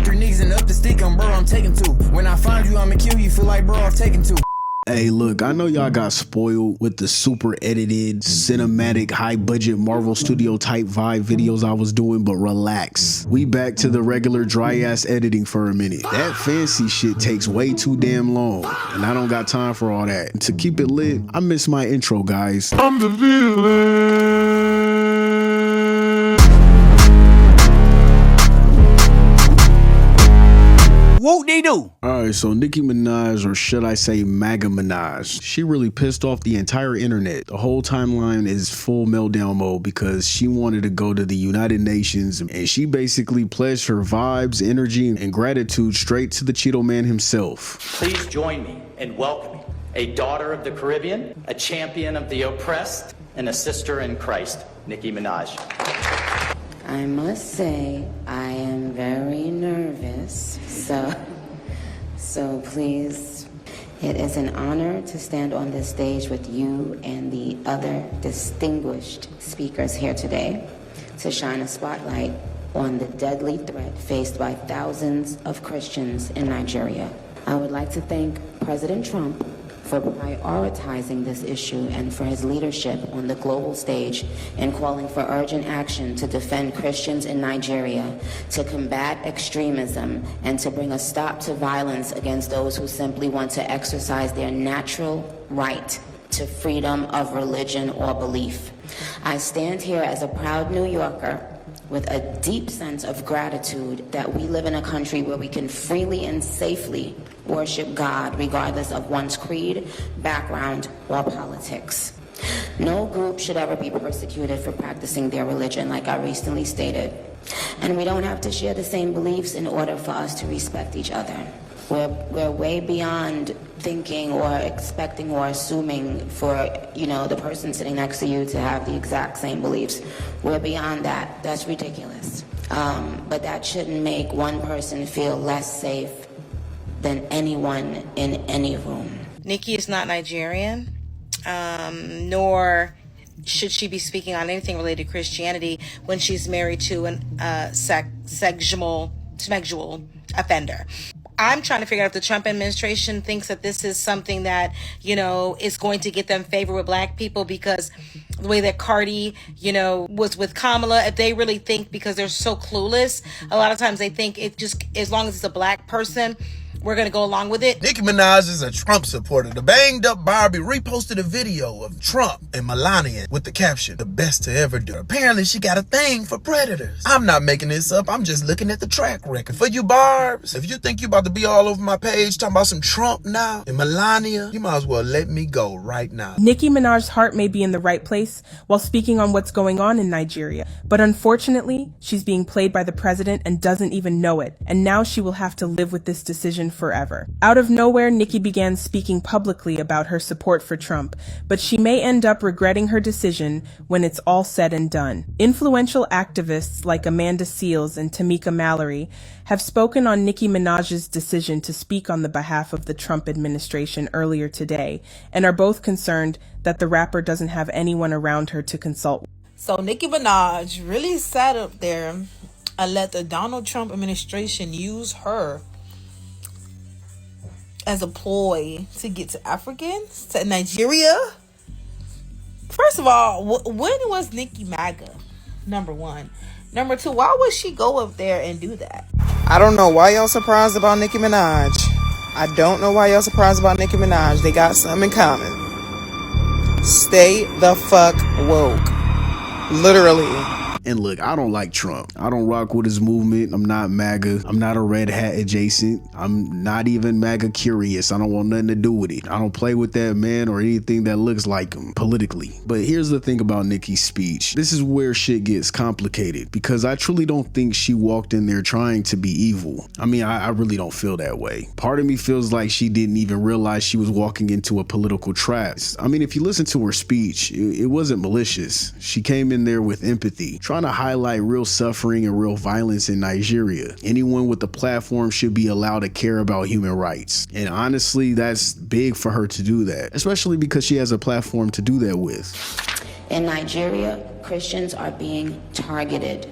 Anchor niggas and up the stick, bro, I'm taking two. When I find you, I'ma kill you, feel like, bro, I'm taking two. Hey, look, I know y'all got spoiled with the super edited, cinematic, high budget Marvel Studio type vibe videos I was doing, but relax. We back to the regular dry ass editing for a minute. That fancy shit takes way too damn long, and I don't got time for all that. To keep it lit, I miss my intro, guys. I'm the villain. What they do? Alright, so Nicki Minaj, or should I say Maga Minaj, she really pissed off the entire internet. The whole timeline is full meltdown mode because she wanted to go to the United Nations and she basically pledged her vibes, energy, and gratitude straight to the Cheeto Man himself. Please join me in welcoming a daughter of the Caribbean, a champion of the oppressed, and a sister in Christ, Nicki Minaj. I must say, I am very nervous, so please, it is an honor to stand on this stage with you and the other distinguished speakers here today to shine a spotlight on the deadly threat faced by thousands of Christians in Nigeria. I would like to thank President Trump for prioritizing this issue and for his leadership on the global stage in calling for urgent action to defend Christians in Nigeria, to combat extremism, and to bring a stop to violence against those who simply want to exercise their natural right to freedom of religion or belief. I stand here as a proud New Yorker with a deep sense of gratitude that we live in a country where we can freely and safely worship God regardless of one's creed, background, or politics. No group should ever be persecuted for practicing their religion, like I recently stated. And we don't have to share the same beliefs in order for us to respect each other. We're way beyond thinking or expecting or assuming for, the person sitting next to you to have the exact same beliefs. We're beyond that. That's ridiculous. But that shouldn't make one person feel less safe than anyone in any room. Nicki is not Nigerian, nor should she be speaking on anything related to Christianity when she's married to an sexual offender. I'm trying to figure out if the Trump administration thinks that this is something that, is going to get them favor with black people because the way that Cardi, was with Kamala, if they really think, because they're so clueless, a lot of times they think it just, as long as it's a black person, we're going to go along with it. Nicki Minaj is a Trump supporter. The banged up Barbie reposted a video of Trump and Melania with the caption, "The best to ever do." Apparently she got a thing for predators. I'm not making this up. I'm just looking at the track record. For you Barbs, if you think you about to be all over my page talking about some Trump now and Melania, you might as well let me go right now. Nicki Minaj's heart may be in the right place while speaking on what's going on in Nigeria, but unfortunately, she's being played by the president and doesn't even know it, and now she will have to live with this decision forever. Out of nowhere, Nicki began speaking publicly about her support for Trump, but she may end up regretting her decision when it's all said and done. Influential activists like Amanda Seales and Tamika Mallory have spoken on Nicki Minaj's decision to speak on the behalf of the Trump administration earlier today, and are both concerned that the rapper doesn't have anyone around her to consult. So Nicki Minaj really sat up there and let the Donald Trump administration use her as a ploy to get to Africans, to Nigeria. First of all, when was Nicki MAGA? Number one. Number two, why would she go up there and do that? I don't know why y'all surprised about Nicki Minaj. I don't know why y'all surprised about Nicki Minaj. They got something in common. Stay the fuck woke. Literally. And look, I don't like Trump. I don't rock with his movement. I'm not MAGA. I'm not a red hat adjacent. I'm not even MAGA curious. I don't want nothing to do with it. I don't play with that man or anything that looks like him politically. But here's the thing about Nicki's speech. This is where shit gets complicated because I truly don't think she walked in there trying to be evil. I mean, I really don't feel that way. Part of me feels like she didn't even realize she was walking into a political trap. I mean, if you listen to her speech, it wasn't malicious. She came in there with empathy, trying to highlight real suffering and real violence in Nigeria. Anyone with a platform should be allowed to care about human rights. And honestly, that's big for her to do that, especially because she has a platform to do that with. In Nigeria, Christians are being targeted,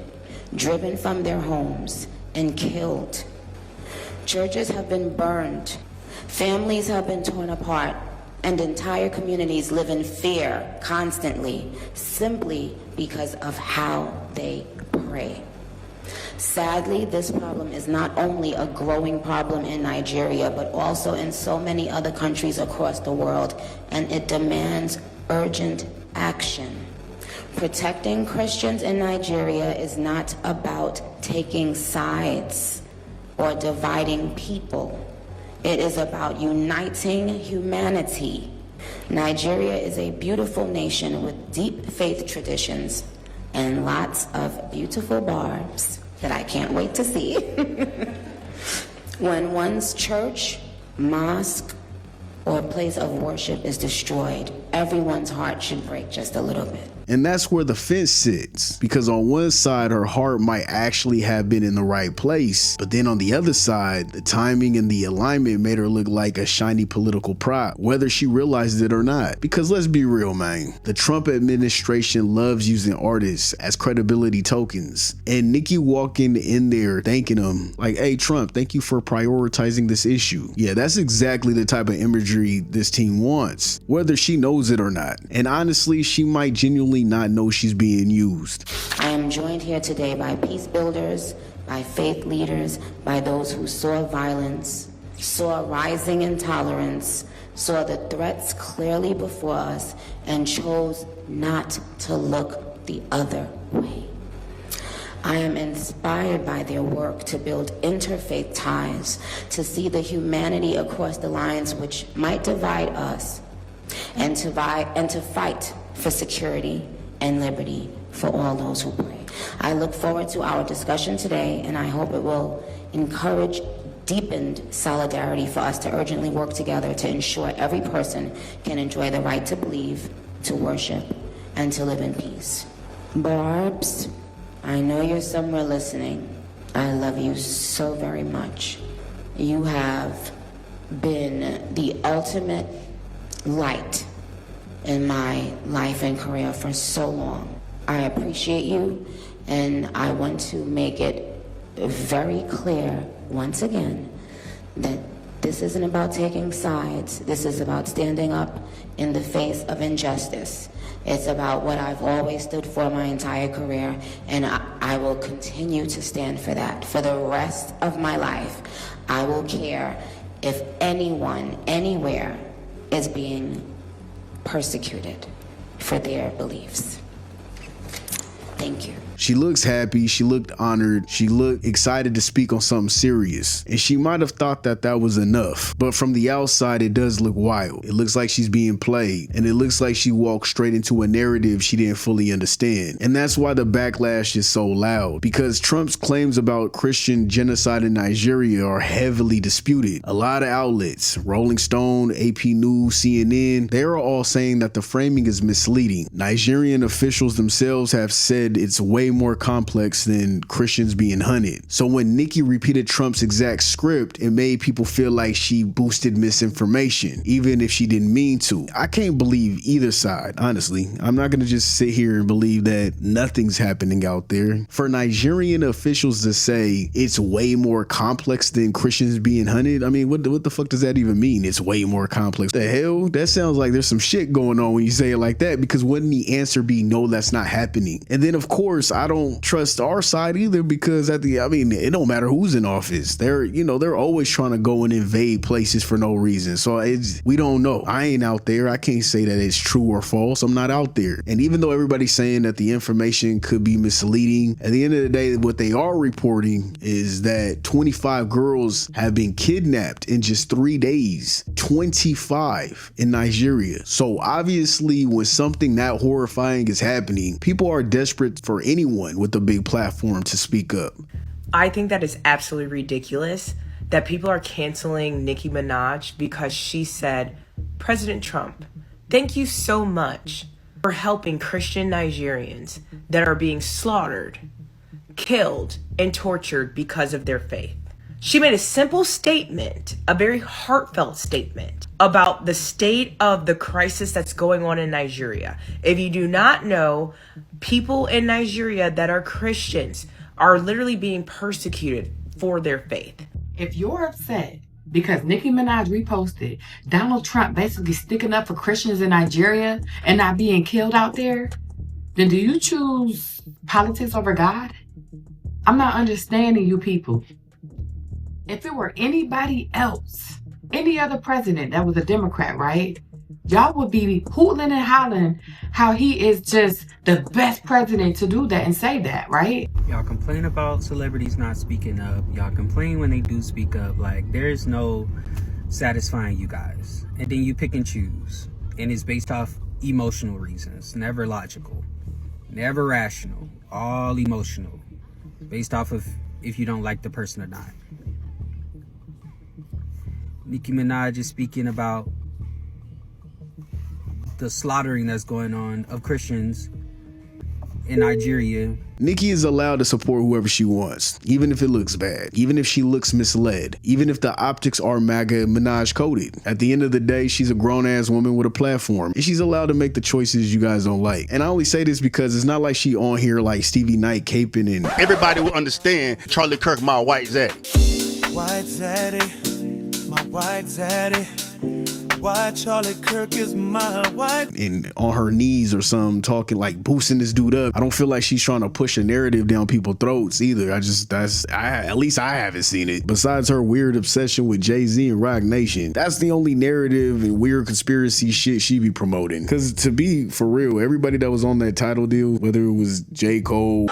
driven from their homes, and killed Churches have been burned, families have been torn apart, and entire communities live in fear constantly, simply because of how they pray. Sadly, this problem is not only a growing problem in Nigeria, but also in so many other countries across the world, and it demands urgent action. Protecting Christians in Nigeria is not about taking sides or dividing people. It is about uniting humanity. Nigeria is a beautiful nation with deep faith traditions and lots of beautiful barbs that I can't wait to see. When one's church, mosque, or place of worship is destroyed, everyone's heart should break just a little bit. And that's where the fence sits, because on one side, her heart might actually have been in the right place, but then on the other side, the timing and the alignment made her look like a shiny political prop, whether she realized it or not. Because let's be real, man, the Trump administration loves using artists as credibility tokens, and Nicki walking in there thanking him like, hey Trump, thank you for prioritizing this issue. Yeah, that's exactly the type of imagery this team wants, whether she knows it or not. And honestly, she might genuinely not know she's being used. I am joined here today by peace builders, by faith leaders, by those who saw violence, saw rising intolerance, saw the threats clearly before us, and chose not to look the other way. I am inspired by their work to build interfaith ties, to see the humanity across the lines which might divide us, and to fight for security and liberty for all those who pray. I look forward to our discussion today, and I hope it will encourage deepened solidarity for us to urgently work together to ensure every person can enjoy the right to believe, to worship, and to live in peace. Barbs, I know you're somewhere listening. I love you so very much. You have been the ultimate light in my life and career for so long. I appreciate you, and I want to make it very clear once again that this isn't about taking sides. This is about standing up in the face of injustice. It's about what I've always stood for my entire career, and I will continue to stand for that. For the rest of my life, I will care if anyone, anywhere, is being persecuted for their beliefs. Thank you. She looks happy, she looked honored, she looked excited to speak on something serious, and she might have thought that that was enough, but from the outside it does look wild. It looks like she's being played, and it looks like she walked straight into a narrative she didn't fully understand. And that's why the backlash is so loud, because Trump's claims about Christian genocide in Nigeria are heavily disputed. A lot of outlets, Rolling Stone, AP News, CNN, they're all saying that the framing is misleading. Nigerian officials themselves have said it's way more complex than Christians being hunted. So when Nicki repeated Trump's exact script, it made people feel like she boosted misinformation, even if she didn't mean to. I can't believe either side, honestly. I'm not gonna just sit here and believe that nothing's happening out there. For Nigerian officials to say it's way more complex than Christians being hunted, I mean, what the fuck does that even mean? It's way more complex. The hell? That sounds like there's some shit going on when you say it like that, because wouldn't the answer be no, that's not happening? And then of course, I don't trust our side either, because it don't matter who's in office. They're always trying to go and invade places for no reason. So we don't know. I ain't out there. I can't say that it's true or false. I'm not out there. And even though everybody's saying that the information could be misleading, at the end of the day, what they are reporting is that 25 girls have been kidnapped in just 3 days. 25 in Nigeria. So obviously when something that horrifying is happening, people are desperate for anyone with a big platform to speak up. I think that is absolutely ridiculous that people are canceling Nicki Minaj because she said, President Trump, thank you so much for helping Christian Nigerians that are being slaughtered, killed, and tortured because of their faith. She made a simple statement, a very heartfelt statement about the state of the crisis that's going on in Nigeria. If you do not know, people in Nigeria that are Christians are literally being persecuted for their faith. If you're upset because Nicki Minaj reposted Donald Trump basically sticking up for Christians in Nigeria and not being killed out there, then do you choose politics over God? I'm not understanding you people. If it were anybody else, any other president that was a Democrat, right? Y'all would be hooting and hollering how he is just the best president to do that and say that, right? Y'all complain about celebrities not speaking up. Y'all complain when they do speak up. Like, there's no satisfying you guys. And then you pick and choose. And it's based off emotional reasons. Never logical. Never rational. All emotional. Based off of if you don't like the person or not. Nicki Minaj is speaking about the slaughtering that's going on of Christians in Nigeria. Nicki is allowed to support whoever she wants, even if it looks bad, even if she looks misled, even if the optics are Maga Minaj coded. At the end of the day, she's a grown-ass woman with a platform, and she's allowed to make the choices you guys don't like. And I only say this because it's not like she on here like Stevie Knight caping and... Everybody will understand Charlie Kirk, my white zaddy. White zaddy, my white zaddy. Why Charlie Kirk is my wife. And on her knees or something, talking like boosting this dude up. I don't feel like she's trying to push a narrative down people's throats either. At least I haven't seen it. Besides her weird obsession with Jay-Z and Rock Nation, that's the only narrative and weird conspiracy shit she be promoting. Cause to be for real, everybody that was on that title deal, whether it was J. Cole,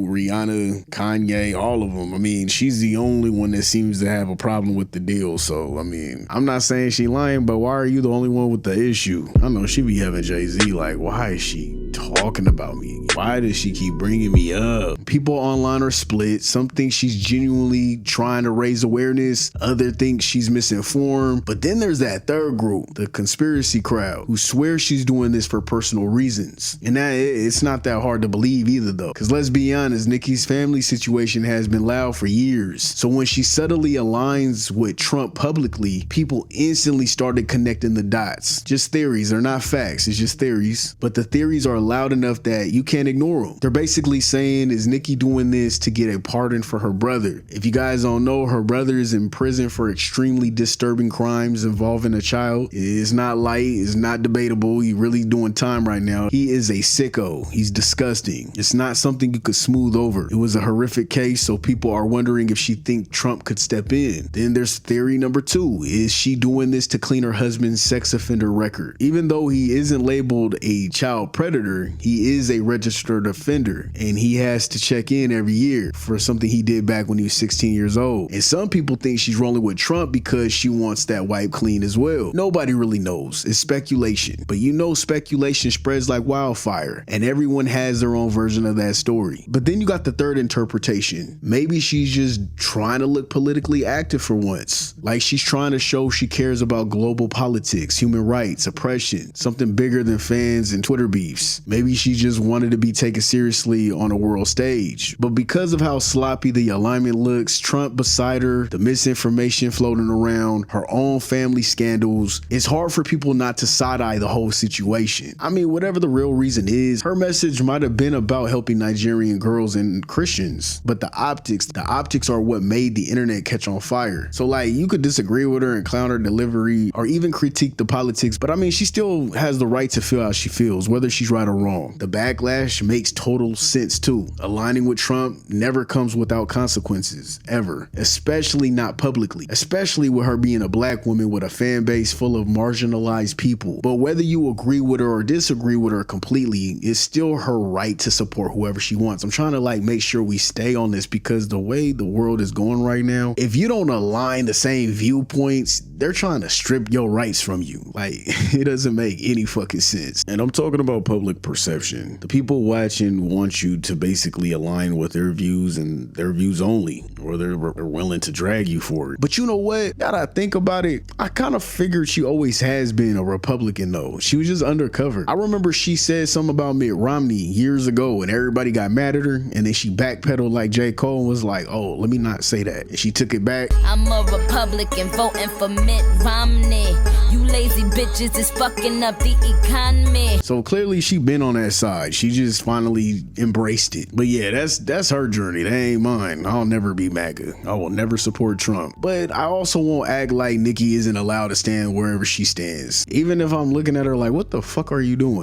Rihanna, Kanye, all of them. I mean, she's the only one that seems to have a problem with the deal. So, I mean, I'm not saying she lying, but why are you the only one with the issue? I know she be having Jay-Z like, why is she talking about me? Why does she keep bringing me up? People online are split. Some think she's genuinely trying to raise awareness. Other think she's misinformed. But then there's that third group, the conspiracy crowd, who swear she's doing this for personal reasons. And that it's not that hard to believe either though. Cause let's be honest, Nicki's family situation has been loud for years. So when she subtly aligns with Trump publicly, people instantly started connecting the dots. Just theories, they're not facts, it's just theories. But the theories are loud enough that you can't ignore them. They're basically saying, is Nicki doing this to get a pardon for her brother? If you guys don't know, her brother is in prison for extremely disturbing crimes involving a child. It's not light, it's not debatable. He's really doing time right now. He is a sicko. He's disgusting. It's not something you could smooth over. It was a horrific case, so people are wondering if she think Trump could step in. Then there's theory number 2. Is she doing this to clean her husband's sex offender record? Even though he isn't labeled a child predator, he is a registered offender, and he has to check in every year for something he did back when he was 16 years old. And some people think she's rolling with Trump because she wants that wipe clean as well. Nobody really knows. It's speculation. But you know speculation spreads like wildfire, and everyone has their own version of that story. But then you got the third interpretation. Maybe she's just trying to look politically active for once. Like she's trying to show she cares about global politics, human rights, oppression, something bigger than fans and Twitter beefs. Maybe she just wanted to be taken seriously on a world stage. But because of how sloppy the alignment looks, Trump beside her, the misinformation floating around, her own family scandals, it's hard for people not to side-eye the whole situation. I mean, whatever the real reason is, her message might have been about helping Nigerian girls and Christians, but the optics are what made the internet catch on fire. So like, you could disagree with her and clown her delivery or even critique the politics, but I mean, she still has the right to feel how she feels, whether she's right or wrong. The backlash makes total sense too. Aligning with Trump never comes without consequences, ever, especially not publicly, especially with her being a black woman with a fan base full of marginalized people. But whether you agree with her or disagree with her completely, it's still her right to support whoever she wants. I'm trying to like make sure we stay on this because the way the world is going right now, if you don't align the same viewpoints, they're trying to strip your rights from you. Like, it doesn't make any fucking sense. And I'm talking about public perception. The people watching want you to basically align with their views and their views only, or they're willing to drag you for it. But you know what? Now that I think about it, I kind of figured she always has been a Republican though. She was just undercover. I remember she said something about Mitt Romney years ago and everybody got mad at her, and then she backpedaled like J. Cole and was like, oh, let me not say that. And she took it back. I'm a Republican voting for Mitt Romney. You lazy bitches is fucking up the economy. So clearly she been been on that side. She just finally embraced it. But yeah, that's her journey. That ain't mine. I'll never be MAGA. I will never support Trump. But I also won't act like Nicki isn't allowed to stand wherever she stands. Even if I'm looking at her like, what the fuck are you doing?